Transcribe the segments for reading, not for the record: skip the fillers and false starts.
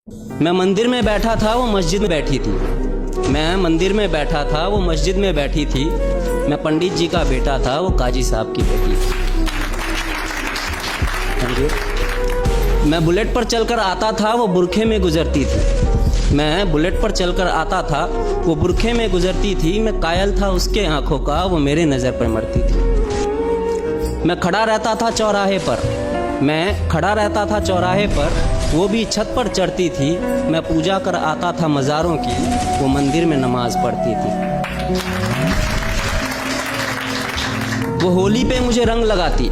मैं मंदिर में बैठा था, वो मस्जिद में बैठी थी। मैं मंदिर में बैठा था, वो मस्जिद में बैठी थी। मैं पंडित जी का बेटा था, वो काजी साहब की बेटी थी। मैं बुलेट पर चलकर आता था, वो बुरखे में गुजरती थी। मैं बुलेट पर चलकर आता था, वो बुरखे में गुजरती थी। मैं कायल था उसके आंखों का, वो मेरे नज़र पर मरती थी। मैं खड़ा रहता था चौराहे पर, मैं खड़ा रहता था चौराहे पर, वो भी छत पर चढ़ती थी। मैं पूजा कर आता था मज़ारों की, वो मंदिर में नमाज पढ़ती थी। वो होली पे मुझे रंग लगाती,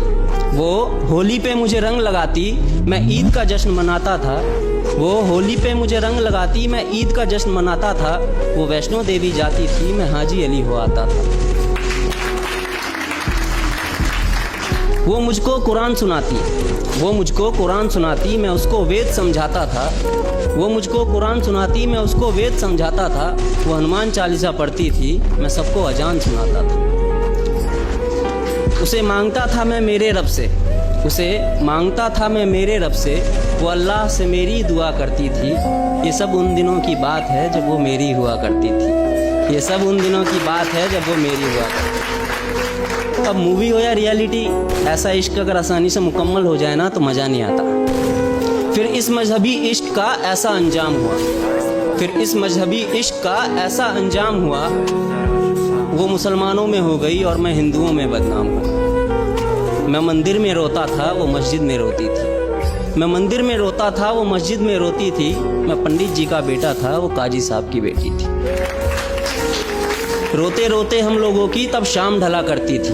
वो होली पे मुझे रंग लगाती। मैं ईद का जश्न मनाता था, वो होली पे मुझे रंग लगाती। मैं ईद का जश्न मनाता था। वो वैष्णो देवी जाती थी, मैं हाजी अली हो आता था। वो मुझको कुरान सुनाती, वो मुझको कुरान सुनाती। मैं उसको वेद समझाता था। वो मुझको कुरान सुनाती, मैं उसको वेद समझाता था। वो हनुमान चालीसा पढ़ती थी, मैं सबको अजान सुनाता था। उसे मांगता था मैं मेरे रब से, उसे मांगता था मैं मेरे रब से। वो अल्लाह से मेरी दुआ करती थी। ये सब उन दिनों की बात है जब वो मेरी हुआ करती थी। ये सब उन दिनों की बात है जब वो मेरी हुआ करती थी। अब मूवी हो या रियलिटी, ऐसा इश्क अगर आसानी से मुकम्मल हो जाए ना तो मज़ा नहीं आता। फिर इस मजहबी इश्क का ऐसा अंजाम हुआ, फिर इस मजहबी इश्क का ऐसा अंजाम हुआ। वो मुसलमानों में हो गई और मैं हिंदुओं में बदनाम हुआ। मैं मंदिर में रोता था, वो मस्जिद में रोती थी। मैं मंदिर में रोता था, वो मस्जिद में रोती थी। मैं पंडित जी का बेटा था, वो काजी साहब की बेटी थी। रोते रोते हम लोगों की तब शाम ढला करती थी,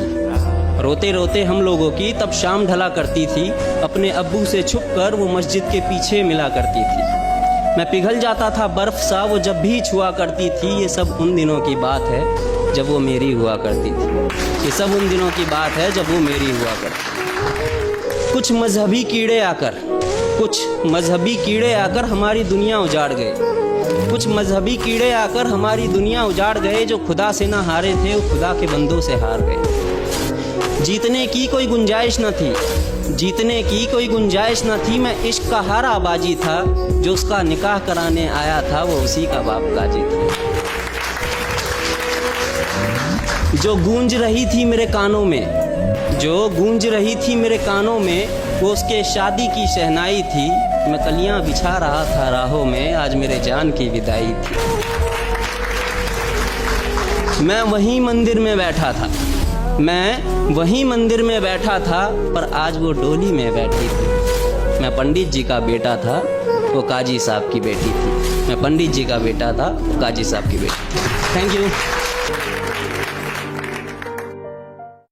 रोते रोते हम लोगों की तब शाम ढला करती थी। अपने अब्बू से छुपकर वो मस्जिद के पीछे मिला करती थी। मैं पिघल जाता था बर्फ सा, वो जब भी छुआ करती थी। ये सब उन दिनों की बात है जब वो मेरी हुआ करती थी। ये सब उन दिनों की बात है जब वो मेरी हुआ करती थी। कुछ मजहबी कीड़े आकर, कुछ मजहबी कीड़े आकर हमारी दुनिया उजाड़ गए। कुछ मजहबी कीड़े आकर हमारी दुनिया उजाड़ गए। जो खुदा से ना हारे थे, वो खुदा के बंदों से हार गए। जीतने की कोई गुंजाइश न थी, जीतने की कोई गुंजाइश न थी। मैं इश्क का हारा बाजी था, जो उसका निकाह कराने आया था, वो उसी का बाप गाजी था। जो गूंज रही थी मेरे कानों में, जो गूंज रही थी मेरे कानों में, वो उसके शादी की शहनाई थी। मैं कलियां बिछा रहा था राहों में, आज मेरे जान की विदाई थी। मैं वहीं मंदिर में बैठा था, मैं वहीं मंदिर में बैठा था, पर आज वो डोली में बैठी थी। मैं पंडित जी का बेटा था, वो काजी साहब की बेटी थी। मैं पंडित जी का बेटा था, वो काजी साहब की बेटी। Thank you.